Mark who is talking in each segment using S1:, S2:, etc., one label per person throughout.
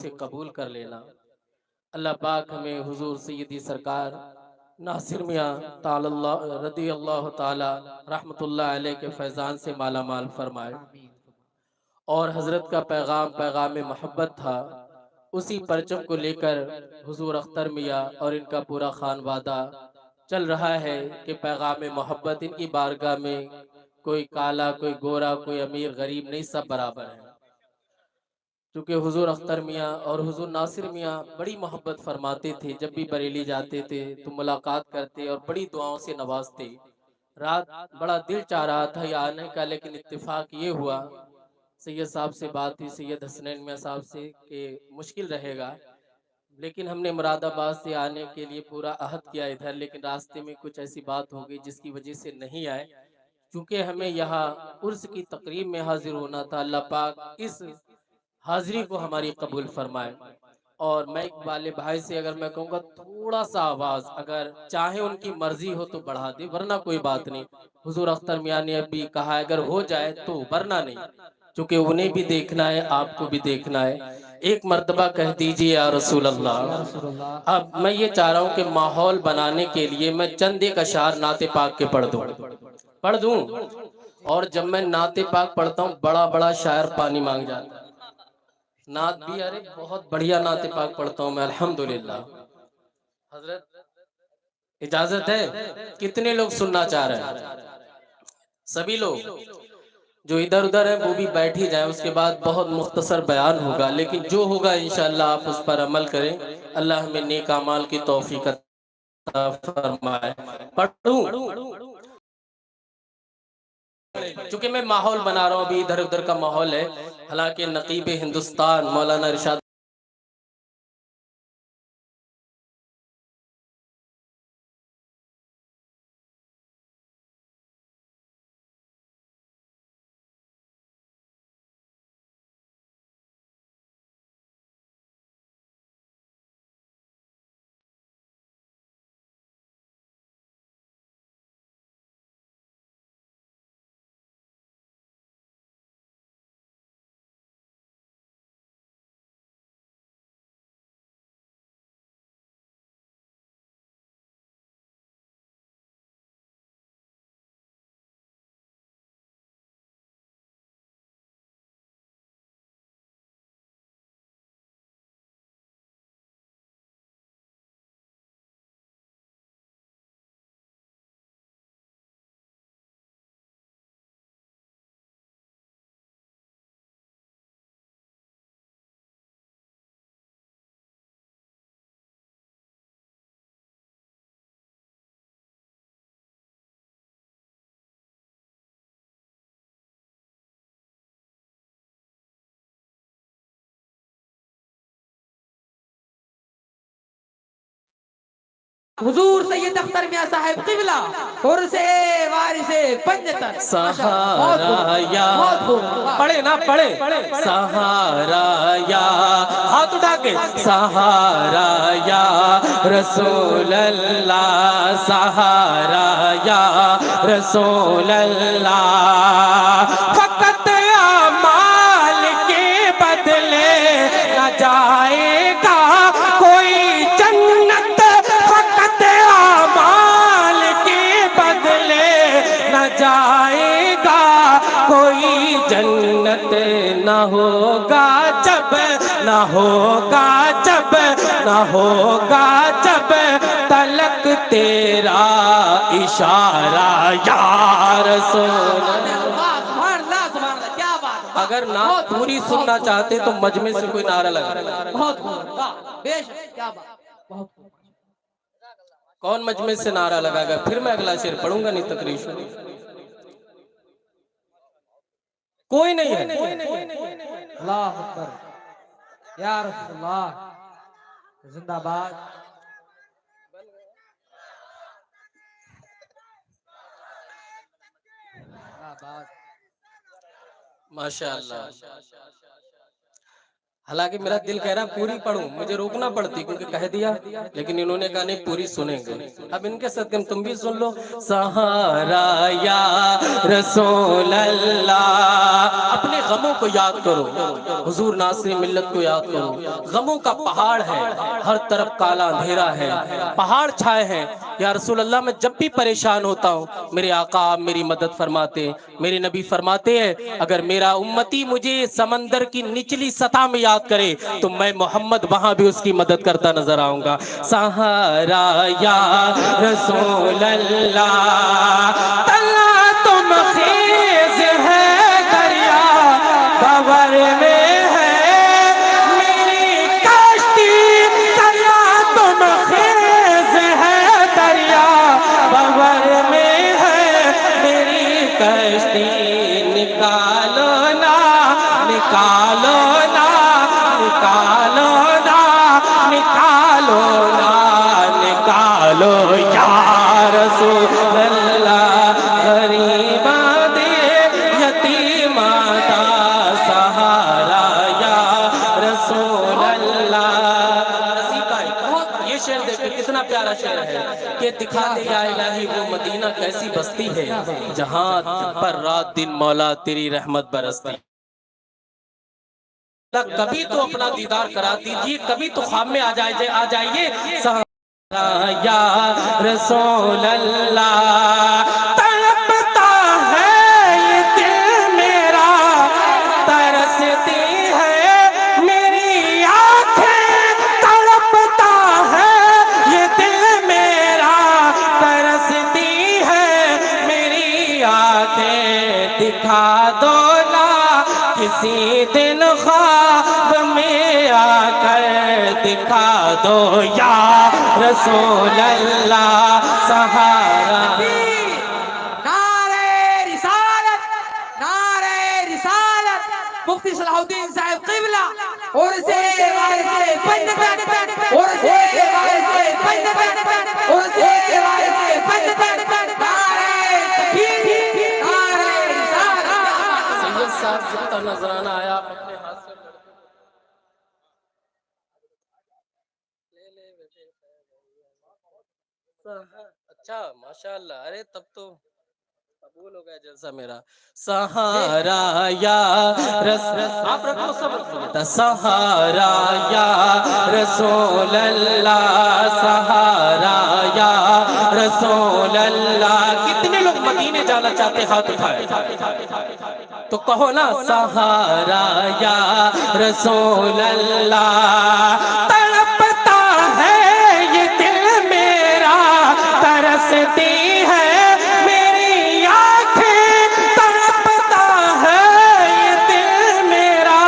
S1: سے قبول کر لینا۔ اللہ پاک ہمیں حضور سیدی سرکار ناصر میاں تعالی اللہ رضی اللہ تعالی رحمت اللہ علیہ کے فیضان سے مالا مال فرمائے، اور حضرت کا پیغام پیغام محبت تھا، اسی پرچم کو لے کر حضور اختر میاں اور ان کا پورا خانوادہ چل رہا ہے کہ پیغام محبت ان کی بارگاہ میں کوئی کالا، کوئی گورا، کوئی امیر غریب نہیں، سب برابر ہیں۔ چونکہ حضور اختر میاں اور حضور ناصر میاں بڑی محبت فرماتے تھے، جب بھی بریلی جاتے تھے تو ملاقات کرتے اور بڑی دعاؤں سے نوازتے۔ رات بڑا دل چاہ رہا تھا یہ آنے کا، لیکن اتفاق یہ ہوا، سید صاحب سے بات ہوئی، سید حسنین میاں صاحب سے، کہ مشکل رہے گا، لیکن ہم نے مراد آباد سے آنے کے لیے پورا عہد کیا ادھر، لیکن راستے میں کچھ ایسی بات ہو گئی جس کی وجہ سے نہیں آئے۔ چونکہ ہمیں یہاں عرس کی تقریب میں حاضر ہونا تھا، اللہ پاک اس حاضری کو ہماری قبول فرمائے۔ اور میں والے بھائی سے اگر میں کہوں گا تھوڑا سا آواز اگر چاہے ان کی مرضی ہو تو بڑھا دے، ورنہ کوئی بات نہیں۔ حضور اختر میاں نے ابھی کہا اگر ہو جائے تو، ورنہ نہیں، چونکہ انہیں بھی دیکھنا ہے، آپ کو بھی دیکھنا ہے۔ ایک مرتبہ کہہ دیجئے یا رسول اللہ۔ اب میں یہ چاہ رہا ہوں کہ ماحول بنانے کے لیے میں چند ایک اشعار نعت پاک کے پڑھ دوں، اور جب میں نعت پاک پڑھتا ہوں بڑا بڑا شاعر پانی مانگ جاتا ہے۔ نعت بھی ارے بہت بڑھیا نعت پاک پڑھتا ہوں میں الحمدللہ۔ حضرت اجازت ہے؟ کتنے لوگ سننا چاہ رہے ہیں؟ سبھی لوگ جو ادھر ادھر ہیں وہ بھی بیٹھ ہی جائیں، اس کے بعد بہت مختصر بیان ہوگا، لیکن جو ہوگا انشاءاللہ آپ اس پر عمل کریں۔ اللہ ہمیں نیک اعمال کی توفیق عطا فرمائے۔ پڑھوں؟ چونکہ میں ماحول بنا رہا ہوں، ابھی ادھر ادھر کا ماحول ہے، حالانکہ نقیب ہندوستان مولانا ارشاد
S2: حضور سید اختر میاں صاحب قبلہ عرس وارث پنجتن
S1: سہارا یا، پڑھے نا پڑھے، سہارا یا، ہاتھ اٹھا کے، سہارا یا رسول اللہ، سہارا یا رسول اللہ، فقط اعمال کے بدلے نہ جائے گا کوئی جنت، فقط اعمال کے بدلے نہ جائے گا کوئی جنت، نہ ہوگا جب، نہ ہوگا جب، نہ ہوگا جب تلک تیرا اشارہ یا رسول اللہ۔ اگر نعت پوری سننا چاہتے تو مجمع سے کوئی نعرہ لگا۔ کون مجمع سے نعرہ لگا گا؟ پھر میں اگلا شعر پڑھوں گا، نہیں تقریر شروع، کوئی نہیں ہے۔
S2: اللہ اکبر یا رسول اللہ، زندہ باد۔
S1: ماشاءاللہ۔ حالانکہ میرا دل کہہ رہا پوری پڑھوں، مجھے روکنا پڑتی کیونکہ کہہ دیا، لیکن انہوں نے کہا نہیں پوری سنیں گے۔ اب ان کے صدقے میں تم بھی سن لو۔ سہارا یا رسول اللہ، اپنے غموں کو یاد کرو، حضور ناصر ملت کو یاد کرو۔ غموں کا پہاڑ ہے، ہر طرف کالا اندھیرا ہے، پہاڑ چھائے ہیں۔ یا رسول اللہ میں جب بھی پریشان ہوتا ہوں، میرے آقا آپ میری مدد فرماتے، میرے نبی فرماتے ہیں اگر میرا امتی مجھے سمندر کی نچلی سطح میں یاد کرے تو میں محمد وہاں بھی اس کی مدد کرتا نظر آؤں گا۔ سہارا یا رسول اللہ، تلا تم خیز ہے دریا بور میں ہے میری کشتی، تلا تم خیز ہے دریا بور میں ہے میری کشتی، نکالو نا نکالو نا نکالو نا نکالو نا نکالو یا رسول اللہ، غریبا دے یتیما دا سہارا یا رسول اللہ۔ نصیب بھائی یہ شعر دیکھیں کتنا پیارا شعر ہے کہ دکھا دے یا الہی وہ مدینہ کیسی بستی ہے جہاں پر رات دن مولا تیری رحمت برستی۔ کبھی تو اپنا دیدار کرا دیجئے، کبھی تو خواب میں آ جائیے۔ سہارا یا رسول اللہ، تڑپتا ہے یہ دل میرا، ترستی ہے میری آنکھیں، تڑپتا ہے یہ دل میرا، ترستی ہے میری آنکھیں، دکھا دو نا کسی دن خواب میں آ کر، دکھا دو یا رسول اللہ، سہارا۔
S2: نعرہ رسالت، نعرہ رسالت، مفتی صلاح الدین صاحب قبلہ اور سے وارث پنجتن، اور سے وارث پنجتن، اور سے وارث پنجتن، نعرہ تکبیر، نعرہ رسالت۔
S1: سید صاحب جتنا نظرانہ آیا آپ اپنے ہاتھ سے اچھا ماشاءاللہ، ارے تب تو قبول ہو گیا جلسہ میرا۔ سہارا یا آپ رکھو سب، سہارا یا رسول اللہ، سہارا یا رسول اللہ۔ کتنے لوگ مدینے جانا چاہتے ہاتھ اٹھائے تو کہو نا سہارا یا رسول اللہ، تڑپتا ہے یہ دل میرا، ترستی ہے میری آنکھیں، تڑپتا ہے یہ دل میرا،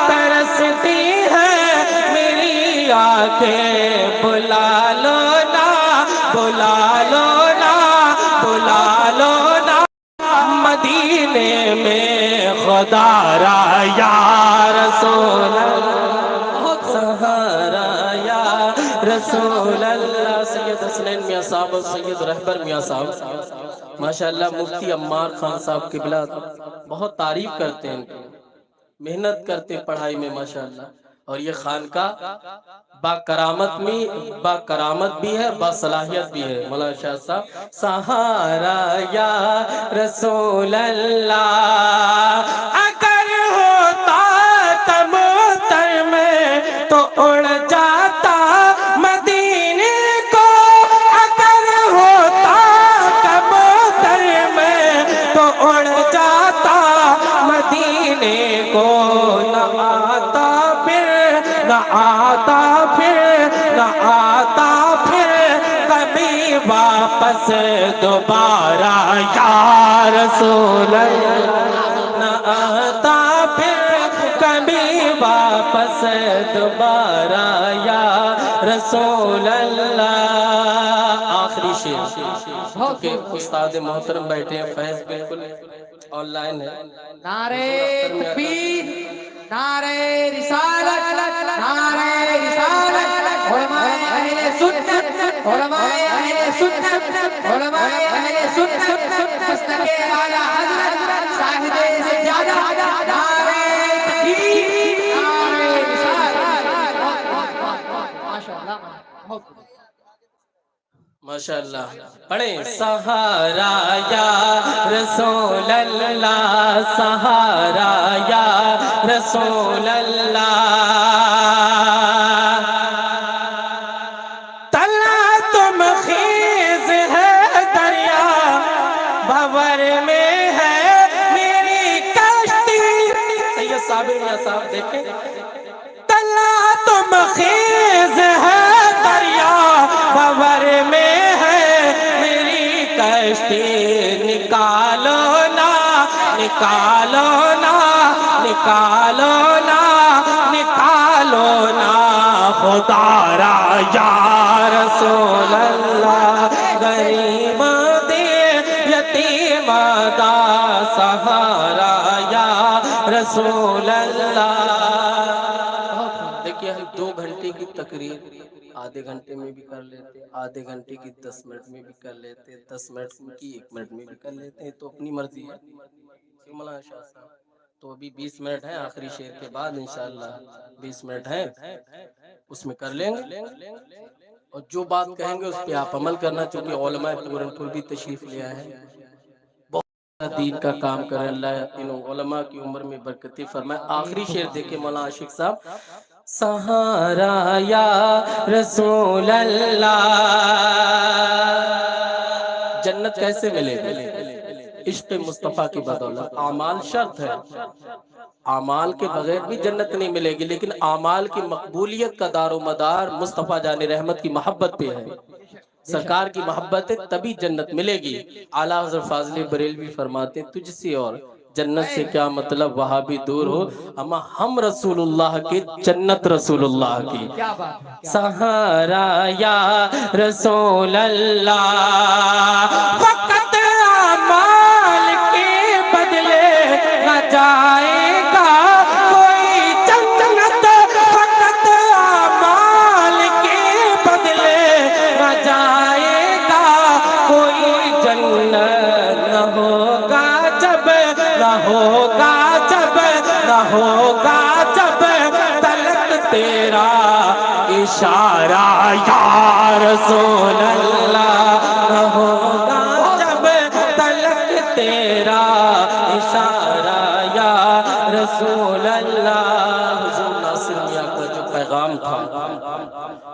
S1: ترستی ہے میری آنکھیں، بلا لو نا بلا لو نا بلا لو نا مدینے میں خدا را یا رسول اللہ، سہارا یا رسول اللہ۔ سید حسنین میاں صاحب اور سید رہبر میاں صاحب ماشاءاللہ مفتی عمار خان صاحب قبلہ بہت تعریف کرتے ہیں، محنت کرتے پڑھائی میں ماشاءاللہ، اور یہ خانقاہ با کرامت بھی ہے، با صلاحیت بھی ہے۔ مولانا شاہ صاحب، سہارا یا رسول اللہ، اگر ہوتا کبوتر میں تو اڑ جاتا مدینے کو، اگر ہوتا کبوتر میں تو اڑ جاتا مدینے کو، نہ آتا پھر نہ آتا پھر نہ آتا پھر کبھی واپس دوبارہ یا رسول اللہ، نہ آتا پھر کبھی واپس دوبارہ یا رسول اللہ۔ آخری شعر کہ استاد محترم بیٹھے ہیں، فیض بالکل آن لائن ہے۔
S2: نعرہ تکبیر، نعرہ رسالت، نعرہ رسالت، علماء اہل سنت، علماء اہل سنت، علماء اہل سنت، مسلک اعلیٰ حضرت صاحب سجادہ، نعرہ تکبیر، نعرہ رسالت۔
S1: ماشاءاللہ پڑھیں سہارا یا رسول اللہ سہارا یا رسول اللہ تلا تم خیز ہے دریا بھور میں ہے میری کشتی سید صابر میاں صاحب دیکھیں تلا تم خیز ہے دریا بھور میں نکالو نا نکالو نا نکالو نا نکالو نا خدا را یا رسول اللہ غریب دے یتیم دا سہارا یا رسول اللہ دیکھیے ہم 2 گھنٹے کی تقریر آدھے گھنٹے میں بھی کر لیتے ہیں آدھے گھنٹے کی 10 منٹ میں بھی کر لیتے ہیں 10 منٹ کی 1 منٹ میں بھی کر لیتے ہیں تو اپنی مرضی ہے مولانا شاہ صاحب تو ابھی 20 منٹ ہیں آخری شعر کے بعد انشاءاللہ 20 منٹ ہیں اس میں کر لیں گے اور جو بات کہیں گے اس پہ آپ عمل کرنا چونکہ علماء پورن پور بھی تشریف لے آئے ہیں بہت دین کا کام کریں اللہ انہوں علماء کی عمر میں برکتی فرمائے آخری شعر دیکھیں مولانا عاشق صاحب سہارا یا رسول اللہ جنت کیسے ملے گی عشق مصطفیٰ کی بدولت اعمال شرط ہے اعمال کے بغیر بھی جنت نہیں ملے گی لیکن اعمال کی مقبولیت کا دار و مدار مصطفیٰ جان رحمت کی محبت پہ ہے سرکار کی محبت ہے تبھی جنت ملے گی اعلیٰ حضرت فاضل بریلوی فرماتے ہیں تجھ سے اور جنت سے کیا مطلب وہاں بھی دور ہو اما ہم رسول اللہ کے جنت رسول اللہ کی سہارا یا رسول اللہ فقط اعمال کے بدلے نہ جائے گا کوئی جنت فقط اعمال کے بدلے نہ جائے گا کوئی جنت نہ ہوگا جب نہ ہوگا جب تلک تیرا اشارہ یا رسول اللہ نہ ہوگا جب تلک تیرا اشارہ یا رسول اللہ حضور ناصر میاں کا جو پیغام تھا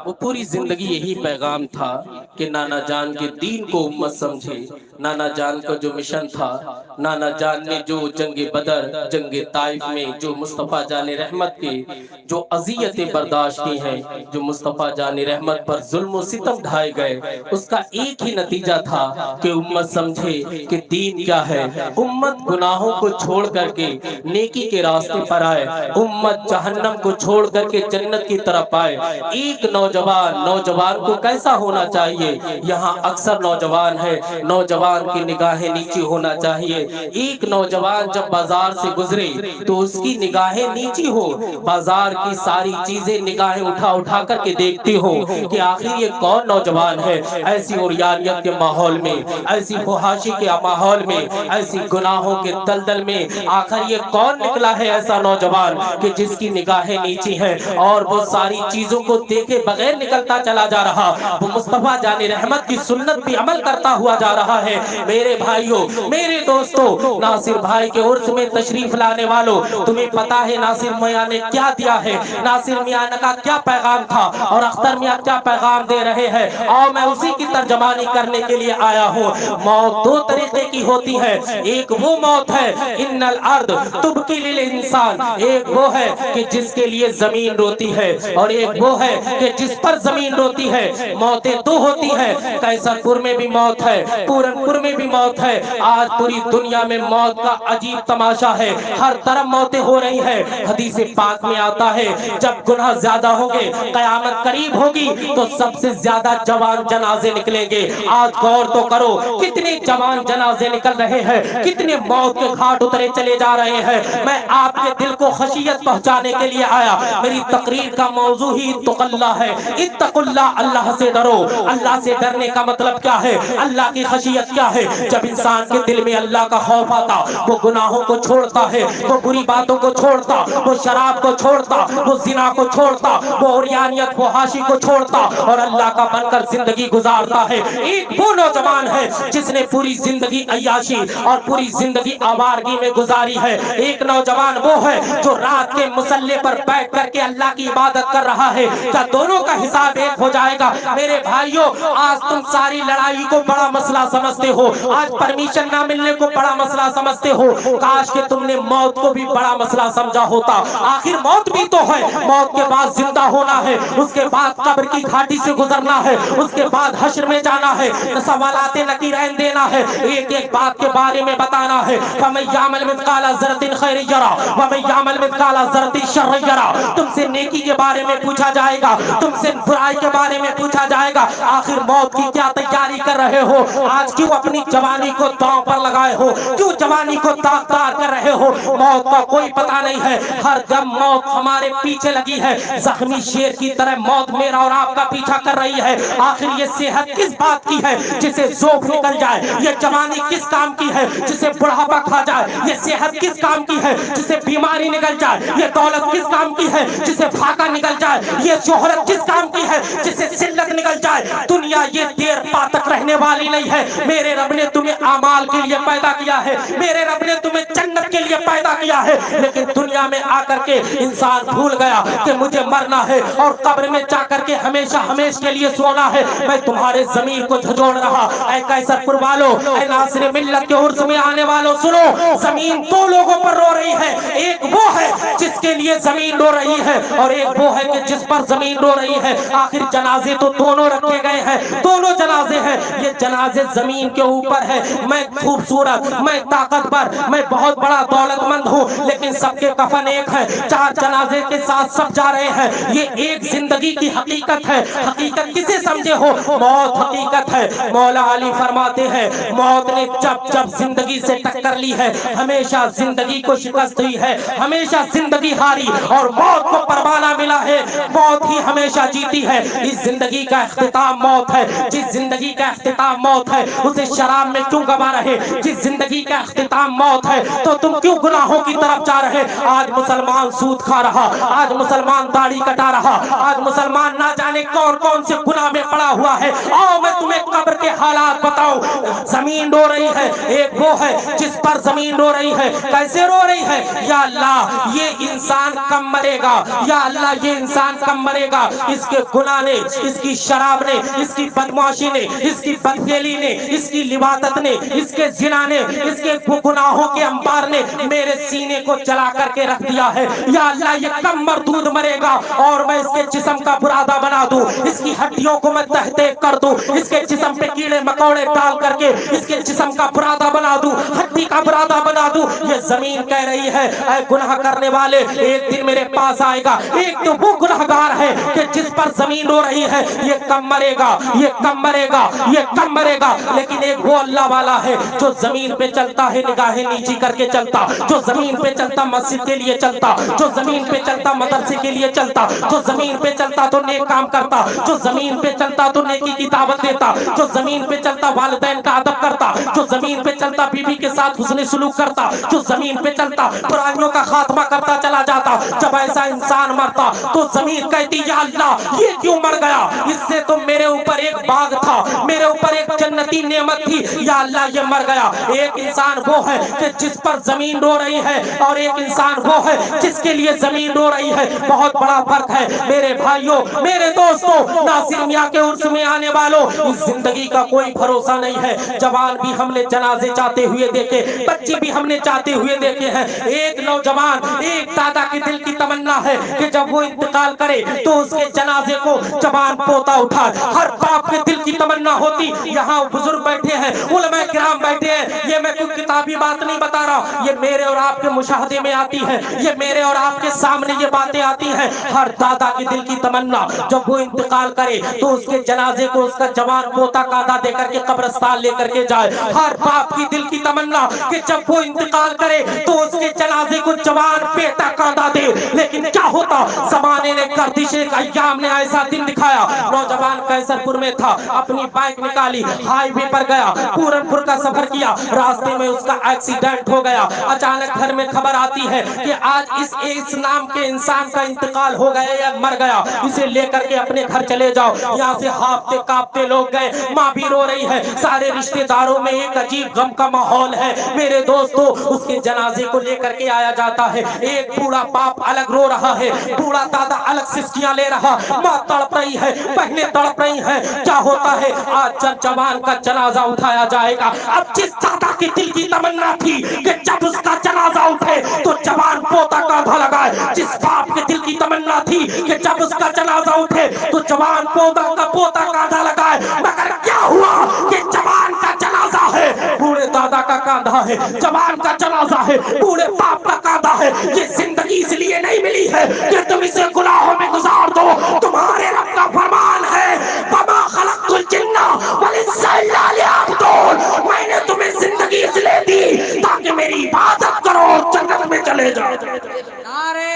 S1: وہ پوری زندگی یہی پیغام تھا کہ نانا جان کے دین کو امت سمجھے نانا جان کا جو مشن تھا نانا جان نے جو جنگ بدر جنگ طائف میں جو مصطفیٰ جان رحمت کے جو اذیتیں برداشت کی ہیں جو مصطفیٰ جان رحمت پر ظلم و ستم ڈھائے گئے اس کا ایک ہی نتیجہ تھا کہ امت سمجھے کہ دین کیا ہے امت گناہوں کو چھوڑ کر کے نیکی کے راستے پر آئے امت جہنم کو چھوڑ کر کے جنت کی طرف آئے ایک نوجوان کو کیسا ہونا چاہیے یہاں اکثر نوجوان ہے نوجوان کی نگاہیں نیچی ہونا چاہیے ایک نوجوان جب بازار سے گزرے تو اس کی نگاہیں نیچی ہو بازار کی ساری چیزیں نگاہیں اٹھا کر کے دیکھتی ہو کہ آخر یہ کون نوجوان ہے ایسی اوریانیت کے ماحول میں ایسی فحاشی کے ماحول میں ایسی گناہوں کے دلدل میں آخر یہ کون نکلا ہے ایسا نوجوان کہ جس کی نگاہیں نیچی ہیں اور وہ ساری چیزوں کو دیکھے بغیر نکلتا چلا جا رہا وہ مصطفیٰ جان رحمت کی سنت بھی عمل کرتا ہوا جا رہا ہے میرے بھائیوں میرے دوستوں ناصر بھائی کے عرس میں تشریف لانے والوں تمہیں پتا ہے ناصر میاں نے کیا دیا ہے ناصر میاں کا کیا پیغام تھا اور اختر میاں کیا پیغام دے رہے ہیں اور میں اسی کی ترجمانی کرنے کے لیے آیا ہوں موت 2 طریقے کی ہوتی ہے ایک وہ موت ہے ان الارض تبکی للانسان ایک وہ ہے کہ جس کے لیے زمین روتی ہے اور ایک وہ ہے کہ جس پر زمین روتی ہے موتیں 2 ہوتی ہیں کیسر پور میں بھی موت ہے پورن پور میں بھی موت ہے آج پوری دنیا میں موت کا عجیب تماشا ہے ہر طرف موتیں ہو رہی ہیں حدیث پاک میں آتا ہے جب گناہ زیادہ ہوں گے قیامت قریب ہوگی تو سب سے زیادہ جوان جنازے نکلیں گے آج غور تو کرو کتنے جوان جنازے نکل رہے ہیں کتنے موت کے گھاٹ اترے چلے جا رہے ہیں میں آپ کے دل کو خشیت پہنچانے کے لیے آیا میری تقریر
S3: کا موضوع ہی اتق اللہ ہے. اتق اللہ، اللہ سے ڈرو. اللہ سے ڈرنے کا مطلب کیا ہے؟ اللہ کی خشیت کیا ہے؟ جب انسان کے دل میں اللہ کا خوف آتا، وہ گناہوں کو چھوڑتا ہے، وہ بری باتوں کو چھوڑتا، وہ شراب کو چھوڑتا، وہ زنا کو چھوڑتا، وہ عریانیت فحاشی کو چھوڑتا اور اللہ کا بن کر زندگی گزارتا ہے. ایک وہ نوجوان ہے جس نے پوری زندگی عیاشی اور پوری زندگی آوارگی میں گزاری ہے. ایک نوجوان وہ ہے جو رات کے مصلے پر بیٹھ کر کے اللہ کی عبادت کر رہا ہے. کیا دونوں کا حساب ایک ہو جائے گا؟ میرے بھائیوں، آج تم ساری لڑائی کو بڑا مسئلہ سمجھتے ہو، آج پرمیشن نہ ملنے کو بڑا مسئلہ سمجھتے ہو. کاش کہ تم نے موت کو بھی بڑا مسئلہ سمجھا ہوتا. آخر موت بھی تو ہے، موت کے بعد زندہ ہونا ہے، اس کے بعد قبر کی گھاٹی سے گزرنا ہے، اس کے بعد حشر میں جانا ہے، سوالات نکیرین دینا ہے، ایک ایک بات کے بارے میں بتانا ہے. فَمَن يَعْمَلْ مِثْقَالَ ذَرَّةٍ خَيْرًا يَرَهُ وَمَن يَعْمَلْ مِثْقَالَ ذَرَّةٍ شَرًّا يَرَهُ. تم سے نیکی کے بارے میں پوچھا جائے گا، تم سے برائی کے بارے میں پوچھا جائے گا. آخر موت کی کیا تیاری کر رہے ہو؟ آج کیوں اپنی جوانی کو داؤں پر لگائے ہو؟ کیوں جوانی کو داغدار کر رہے ہو؟ موت کا کوئی پتہ نہیں ہے. ہر دم موت ہمارے پیچھے لگی ہے، زخمی شیر کی طرح موت میرا اور آپ کا پیچھا کر رہی ہے. آخر یہ صحت کس بات کی ہے جسے ذوق نکل جائے؟ یہ جوانی کس کام کی ہے جسے بڑھاپا کھا جائے؟ یہ صحت کس کام کی ہے جسے بیماری نکل جائے؟ یہ دولت کس کام کی ہے جسے پھاکا نکل جائے؟ یہ شہرت کس کام کی ہے جسے ذلت نکل جائے؟ دنیا یہ دیر پا تک رہنے والی نہیں ہے. میرے رب نے تمہیں اعمال کے لیے پیدا کیا ہے، میرے رب نے تمہیں جنت کے لیے پیدا کیا ہے. لیکن دنیا میں آ کر کے انسان بھول گیا کہ مجھے مرنا ہے اور قبر میں جا کر کے ہمیشہ ہمیشہ کے لیے سونا ہے. میں تمہارے ضمیر کو جھنجھوڑ رہا. اے قیصر پور والو، اے ناصر ملت کے عرس میں آنے والوں، سنو، زمین دو لوگوں پر رو رہی ہے. ایک وہ ہے جس کے لیے زمین رو رہی ہے اور ایک وہ ہے کہ جس پر زمین رو رہی ہے. آخر جنازے تو دونوں رکھے گئے ہیں، دونوں جنازے ہیں. یہ جنازے زمین کے اوپر ہے. میں خوبصورت، میں طاقتور، میں بہت بڑا دولت مند ہوں، لیکن سب کے کفن ایک ہے. چار جنازے کے ساتھ سب جا رہے ہیں. یہ ایک زندگی کی حقیقت ہے. حقیقت کسے سمجھے ہو؟ موت حقیقت ہے. مولا علی فرماتے ہیں موت نے جب جب زندگی سے ٹکر لی ہے، ہمیشہ زندگی کو شکست ہوئی ہے، ہمیشہ زندگی ہاری اور موت کو پروانہ ملا ہے. موت ہی ہمیشہ جیتی ہے. اس زندگی کا اختتام موت ہے. جس زندگی کا اختتام موت ہے اسے شراب میں کیوں گوا رہے؟ جس زندگی کا اختتام موت ہے تو تم کیوں گناہوں کی طرف جا رہے؟ آج مسلمان سود کھا رہا، آج مسلمان داڑھی کٹا رہا، آج مسلمان نہ جانے کون کون سے گناہ میں پڑا ہوا ہے. آؤ میں تمہیں قبر کے حالات بتاؤں. زمین رو رہی ہے. ایک وہ ہے جس پر زمین رو رہی ہے. کیسے رو رہی ہے؟ یا اللہ یہ انسان کم مرے گا، یا اللہ یہ انسان کم مرے گا. اس کے گناہ نے، اس کی شراب نے، اس کی بدمعاشی نے، اس کی بدفعلی نے، اس کی لواطت نے، اس کے زنا نے، اس کے گناہوں کے انبار نے میرے سینے کو جلا کر کے رکھ دیا ہے. یا اللہ یہ کم مردود مرے گا اور میں اس کے جسم کا برادہ بنا دوں، اس کی ہڈیوں کو میں تہ تہ کر دوں، اس کے جسم پہ کیڑے مکوڑے ڈال کر کے اس کے جسم کا برادہ بنا دوں، ہڈی کا برادہ بنا دوں. یہ زمین کہہ رہی ہے اے گناہ کرنے والے، ایک دن میرے پاس آئے گا. ایک تو وہ گناہگار ہے کہ جس پر زمین رو رہی ہے، یہ کم مرے گا، یہ کم مرے گا، یہ کم مرے گا. لیکن ایک وہ اللہ والا ہے جو زمین پہ چلتا ہے نگاہیں نیچی کر کے چلتا، جو زمین پہ چلتا مسجد کے لیے چلتا، جو زمین پہ چلتا مدرسے کے لیے چلتا، جو زمین پہ چلتا تو نیک کام کرتا، جو زمین پہ چلتا تو نیکی کی دعوت دیتا، جو زمین پہ چلتا والدین کا ادب کرتا، جو زمین پہ چلتا بیوی کے ساتھ حسن سلوک کرتا، جو زمین پہ چلتا برائیوں کا خاتمہ کرتا چلا جاتا. جب ایسا انسان مرتا تو زمین کہتی یا اللہ یہ کیوں مر گیا؟ اس سے تو میرے اوپر ایک باغ تھا، میرے اوپر ایک جنتی نعمت تھی. یا اللہ یہ مر گیا. ایک انسان وہ ہے کہ جس پر زمین رو رہی ہے اور ایک انسان وہ ہے جس کے لیے زمین رو رہی ہے. بہت بڑا فرق ہے میرے بھائیوں، میرے دوستوں، ناصر میاں کے عرس میں آنے والوں. اس زندگی کا کوئی بھروسہ نہیں ہے. جوان بھی ہم نے جنازے چاہتے ہوئے دیکھے، بچے بھی ہم نے چاہتے ہوئے دیکھے ہیں. ایک نوجوان، ایک دادا کے دل کی تمنا ہے کہ جب وہ انتقال کرے تو اس کے جنازے کو جوان پوتا اٹھائے. ہر باپ کے دل کی تمنا ہوتی. یہاں بزرگ بیٹھے ہیں، علماء کرام بیٹھے ہیں. یہ میں کوئی کتابی بات نہیں بتا رہا، یہ میرے اور آپ کے مشاہدے میں آتی ہے، یہ میرے اور آپ کے سامنے یہ باتیں آتی ہیں. ہر دادا کے دل کی تمنا جب وہ انتقال کرے تو اس کے جنازے کو اس کا جوان پوتا کادا دے کر کے قبرستان لے کر کے جائے. ہر باپ کی دل کی تمنا کہ جب وہ انتقال کرے تو اس کے جنازے کو جوان بیٹا کادا دے. لیکن کیا ہوتا؟ زمانے نے گردش ایک ایام نے ایسا دن دکھایا. نوجوان قیصرپور میں تھا, اپنی بائک نکالی, ہائی وے پر گیا, پورنپور کا سفر کیا, راستے میں اس کا ایکسیڈنٹ ہو گیا. اچانک گھر میں خبر آتی ہے کہ آج اس نام کے انسان کا انتقال ہو گیا یا مر گیا, اسے لے کر کے اپنے گھر چلے جاؤ. یہاں سے ہانپتے کانپتے لوگ گئے, ماں بھی رو رہی ہے, سارے رشتہ داروں میں ایک عجیب غم کا ماحول ہے. میرے دوستو, اس کے جنازے کو لے کر کے آیا جاتا ہے. ایک بوڑھا باپ الگ رو رہا ہے, بوڑھا دادا الگ سسکیاں لے رہا, ماں تڑپ رہی ہے, بہنیں تڑپ رہی ہیں. کیا ہوتا ہے, آج جب جوان کا جنازہ اٹھایا جائے گا, اب جس دادا کی دل کی تمنا تھی کہ جب اس کا جنازہ اٹھے تو جوان پوتا کاندھا لگائے, جس باپ کے دل کی تمنا تھی کہ جب اس کا جنازہ اٹھے تو جوان پوتا کاندھا لگائے, مگر کیا ہوا کہ جوان کا جنازہ ہے, بوڑھے دادا کا کاندھا ہے, جوان کا جنازہ ہے, بوڑھے باپ کا کاندھا ہے. یہ زندگی اس لیے نہیں ملی ہے کہ تم اسے گناہوں میں گزار دو, تمہارے رب کا فرمان ہے وَمَا خَلَقْتُ الْجِنَّ وَالْإِنسَ إِلَّا لِيَعْبُدُونِ, میں نے تمہیں زندگی اس لیے دی تاکہ میری عبادت کرو اور جنت میں چلے جاؤ.
S2: نعرہ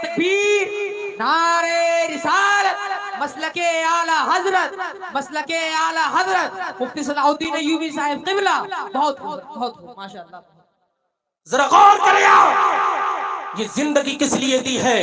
S2: تکبیر, نعرہ رسالت, مسلک اعلی حضرت, مسلک اعلی حضرت مفتی صلاح الدین ایوبی صاحب قبلہ. بہت خوب ماشاءاللہ.
S3: ذرا غور کریں, یہ زندگی کس لیے دی ہے؟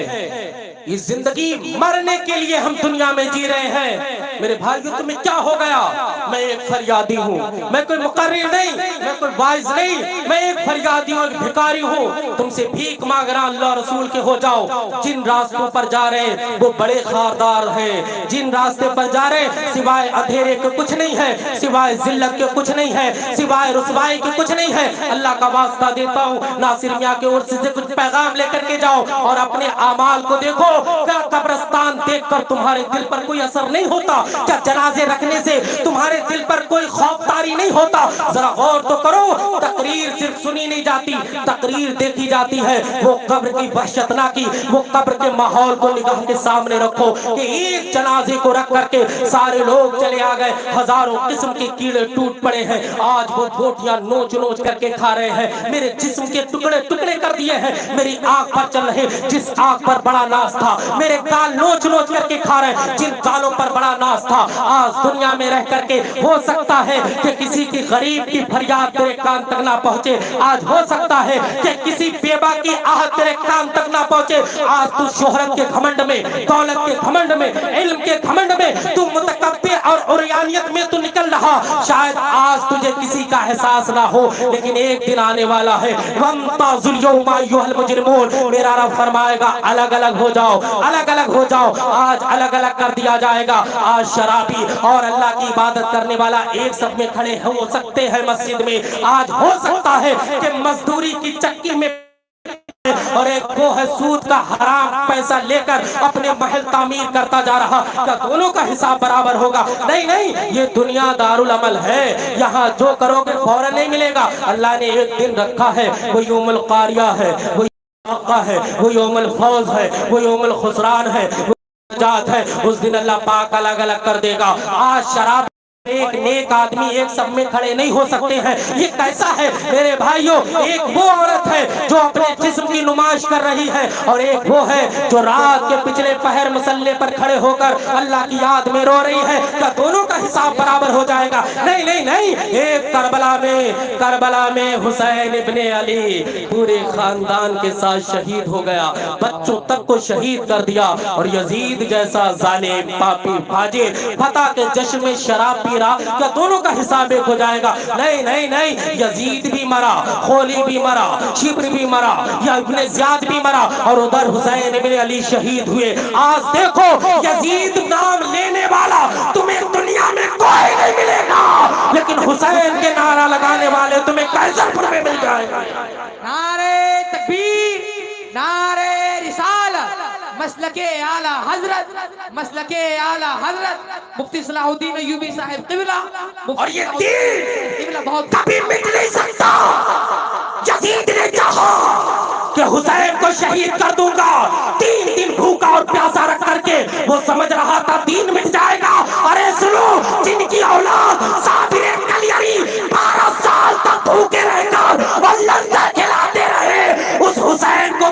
S3: یہ زندگی مرنے کے لیے ہم دنیا میں جی رہے ہیں. میرے بھائیو, تمہیں کیا ہو گیا؟ میں ایک فریادی ہوں, میں کوئی مقرر نہیں, میں کوئی واعظ نہیں, میں ایک فریادی ہوں, ایک بھکاری ہوں. تم سے بھیک مانگ رہا اللہ رسول کے ہو جاؤ. جن راستوں پر جا رہے ہیں وہ بڑے خاردار ہیں, جن راستے پر جا رہے ہیں سوائے اندھیرے کے کچھ نہیں ہے, سوائے ذلت کے کچھ نہیں ہے, سوائے رسوائی کے کچھ نہیں ہے. اللہ کا واسطہ دیتا ہوں, ناصر میاں کے عرص سے کچھ پیغام لے کر کے جاؤ اور اپنے اعمال کو دیکھو. کیا قبرستان دیکھ کر تمہارے دل پر کوئی اثر نہیں ہوتا؟ کیا جنازے رکھنے سے تمہارے دل پر کوئی خوف طاری نہیں ہوتا؟ ذرا غور تو کرو. تقریر صرف سنی نہیں جاتی, تقریر دیکھی جاتی ہے. وہ قبر کی وحشتناکی, وہ قبر کے ماحول کو نگاہ کے سامنے رکھو کہ ایک جنازے کو رکھ کر کے سارے لوگ چلے آ گئے, ہزاروں قسم کے کیڑے ٹوٹ پڑے ہیں. آج وہ بوٹیاں نوچ نوچ کر کے کھا رہے ہیں, میرے جسم کے ٹکڑے ٹکڑے کر دیے ہیں. میری آنکھ پر چل رہے, جس آنکھ پر بڑا ناز تھا, میرے گال نوچ نوچ کر کے کھا رہے ہیں. جن گالوں پر بڑا ناز تھا, آج دنیا میں رہ کر کے ہو سکتا ہے کہ کسی کی غریب کی فریاد تیرے کان تک نہ پہنچے. آج ہو سکتا ہے کہ کسی بیوہ کی آہت تیرے کان تک نہ پہنچے. آج تو شہرت کے گھمنڈ میں, دولت کے گھمنڈ میں, علم کے گھمنڈ میں, تو متکبر اور عریانیت میں تو نکل رہا. شاید آج تجھے کسی کا احساس نہ ہو, لیکن ایک دن آنے والا ہے. وَامْتَازُوا الْيَوْمَ أَيُّهَا الْمُجْرِمُونَ, میرا رب فرمائے گا الگ الگ ہو جاؤ, الگ الگ ہو جاؤ. آج الگ الگ کر دیا جائے گا. آج شرابی اور اللہ کی عبادت کرنے والا ایک سب میں کھڑے ہو سکتے ہیں مسجد میں. آج ہو سکتا ہے کہ مزدوری کی چکی میں, اور ایک وہ ہے سود کا حرام پیسہ لے کر اپنے محل تعمیر کرتا جا رہا. کیا دونوں کا حساب برابر ہوگا؟ نہیں نہیں, یہ دنیا دارالعمل ہے, یہاں جو کرو گے فوراً نہیں ملے گا. اللہ نے ایک دن رکھا ہے, وہ یوم القاریہ ہے, وہ ہے, وہ یوم الفوز ہے, وہ یوم الخسران ہے, وہ نجات ہے. اس دن اللہ پاک الگ الگ کر دے گا. آج شراب ایک نیک آدمی ایک سب میں کھڑے نہیں ہو سکتے ہیں. یہ کیسا ہے میرے بھائیوں؟ ایک وہ عورت ہے جو اپنے جسم کی نمائش کر رہی ہے, اور ایک وہ ہے جو رات کے پچھلے پہر مصلے پر کھڑے ہو کر اللہ کی یاد میں رو رہی ہے. کیا دونوں کا حساب برابر ہو جائے گا؟ نہیں نہیں نہیں. ایک کربلا میں حسین ابن علی پورے خاندان کے ساتھ شہید ہو گیا, بچوں تک کو شہید کر دیا, اور یزید جیسا ظالم پاپی فاجر فتح کے جشن میں شراب کیا دونوں کا حساب ایک ہو جائے گا؟ نہیں نہیں نہیں. یزید بھی مرا, خولی بھی مرا, شبر بھی مرا, یا ابن زیاد بھی مرا, اور ادھر حسین ابن علی شہید ہوئے. آج دیکھو, یزید نام لینے والا تمہیں دنیا میں کوئی نہیں ملے گا, لیکن حسین کے نعرہ لگانے والے تمہیں قیصرپور میں مل جائے گا.
S2: نعرہ تکبیر, نعرہ رسالت, مسلک اعلی حضرت, مسلک اعلی حضرت مفتی صلاح الدین ایوبی صاحب قبلہ.
S3: اور یہ دین
S2: بہت
S3: کبھی مٹ نہیں سکتا. یزید نے چاہا کہ حسین کو شہید کر دوں گا, 3 دن بھوکا اور پیاسا رکھ کر کے وہ سمجھ رہا تھا دین مٹ جائے گا. ارے سنو, جن کی اولاد صابر کلیری 12 سال تک بھوکے رہ کر اور لنگر کھلاتے رہے, اس حسین کو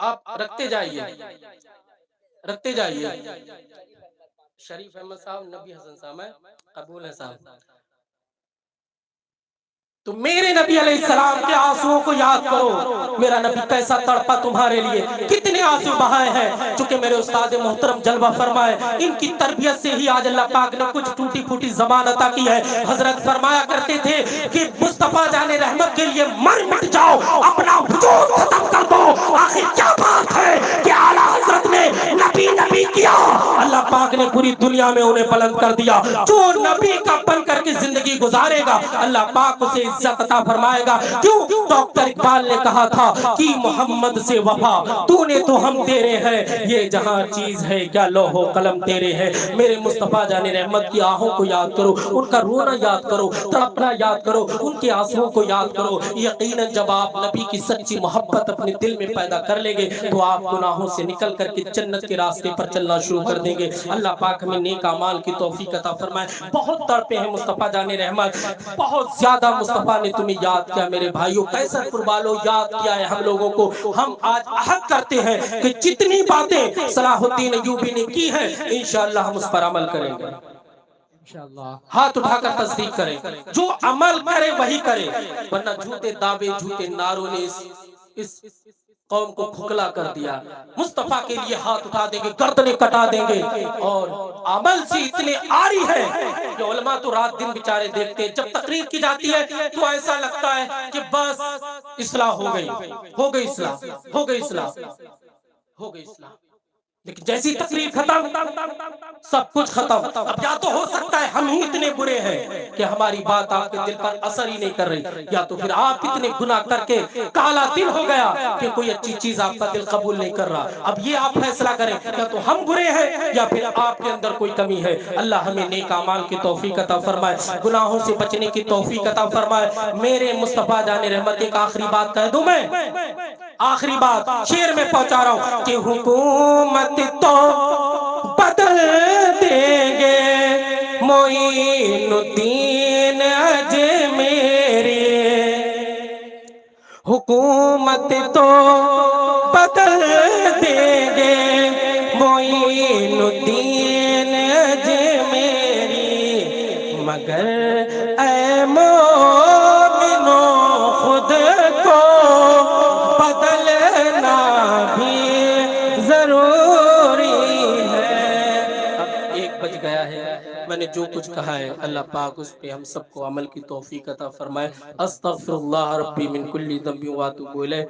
S1: آپ رکھتے جائیے شریف احمد صاحب، نبی حسن صاحب ہے، قبول ہے صاحب. تو میرے نبی علیہ السلام کے آنسوؤں کو یاد کرو. میرا نبی کیسا تڑپا تمہارے لیے، کتنے آنسو بہائے ہیں. چونکہ میرے استاد محترم جلوہ فرمائے، ان کی تربیت سے ہی آج اللہ پاک نے کچھ ٹوٹی پھوٹی زبان عطا کی ہے. حضرت فرمایا کرتے تھے کہ مصطفیٰ جان رحمت کے لیے مر مٹ جاؤ، اپنا وجود ختم کر دو. آخر کیا بات ہے کہ اعلیٰ حضرت نے نبی نبی کیا، اللہ پاک نے پوری دنیا میں انہیں بلند کر دیا. جو نبی کا بن کر کے زندگی گزارے گا اللہ پاک اسے عزت عطا فرمائے گا. کیوں؟ ڈاکٹر اقبال نے کہا تھا کہ محمد سے وفا تو نے تو ہم تیرے ہیں، یہ جہاں چیز ہے کیا لوح و قلم تیرے ہیں. میرے مصطفیٰ جان رحمت کی آہوں کو یاد کرو، ان کا رونا یاد کرو، تڑپنا یاد کرو، ان کے آنسوؤں کو یاد کرو. یقیناً جب آپ نبی کی سچی محبت اپنے دل میں پیدا کر لیں گے تو آپ گناہوں سے نکل کر کے جنت کے راستے پر چلنا شروع کر دیں گے. اللہ پاک ہمیں نیک اعمال کی توفیق عطا فرمائے. بہت تڑپے ہیں مصطفیٰ جان رحمت، بہت زیادہ مصطفیٰ نے تمہیں یاد کیا. میرے بھائیوں کیسا قربالو یاد کیا ہے ہم لوگوں کو. ہم آج عہد کرتے ہیں کہ جتنی باتیں صلاح الدین ایوبی نے کی ہیں انشاءاللہ ہم اس پر عمل کریں گے. ہاتھ اٹھا کر تصدیق کریں، جو عمل کرے وہی کرے، ورنہ جھوٹے دعوے جھوٹے نعروں نے اس قوم کو کھکلا کر دیا. مصطفیٰ کے لیے ہاتھ اٹھا دیں گے، گردنیں کٹا دیں گے. اور عمل سے اتنے آری ہے کہ علماء تو رات دن بیچارے دیکھتے ہیں، جب تقریر کی جاتی ہے تو ایسا لگتا ہے کہ بس اصلاح ہو گئی اصلاح. لیکن جیسی تقریر ختم سب کچھ ختم. اب یا تو ہو سکتا ہے ہم ہی اتنے برے ہیں کہ ہماری بات آپ کے دل پر اثر ہی نہیں کر رہی، یا تو پھر آپ اتنے گناہ کر کے کالا دل ہو گیا کہ کوئی اچھی چیز آپ کا دل قبول نہیں کر رہا. اب یہ آپ فیصلہ کریں، یا تو ہم برے ہیں یا پھر آپ کے اندر کوئی کمی ہے. اللہ ہمیں نیک اعمال کی توفیق عطا فرمائے، گناہوں سے بچنے کی توفیق عطا فرمائے. میرے مصطفیٰ جان رحمت ایک آخری بات کہہ دوں، میں آخری بات شعر میں پہنچا رہا ہوں کہ حکومت تو بدل دیں گے معین الدین اجمیری، حکومت تو بدل دیں گے معین الدین اجمیری، مگر اے مومنو خود کو بدلنا بھی ضروری ہے. اب 1 بج گیا ہے، میں نے جو کچھ کہا ہے اللہ پاک اس پہ ہم سب کو عمل کی توفیق عطا فرمائے. استغفر اللہ ربی من کل ذنب و اتوب الیہ.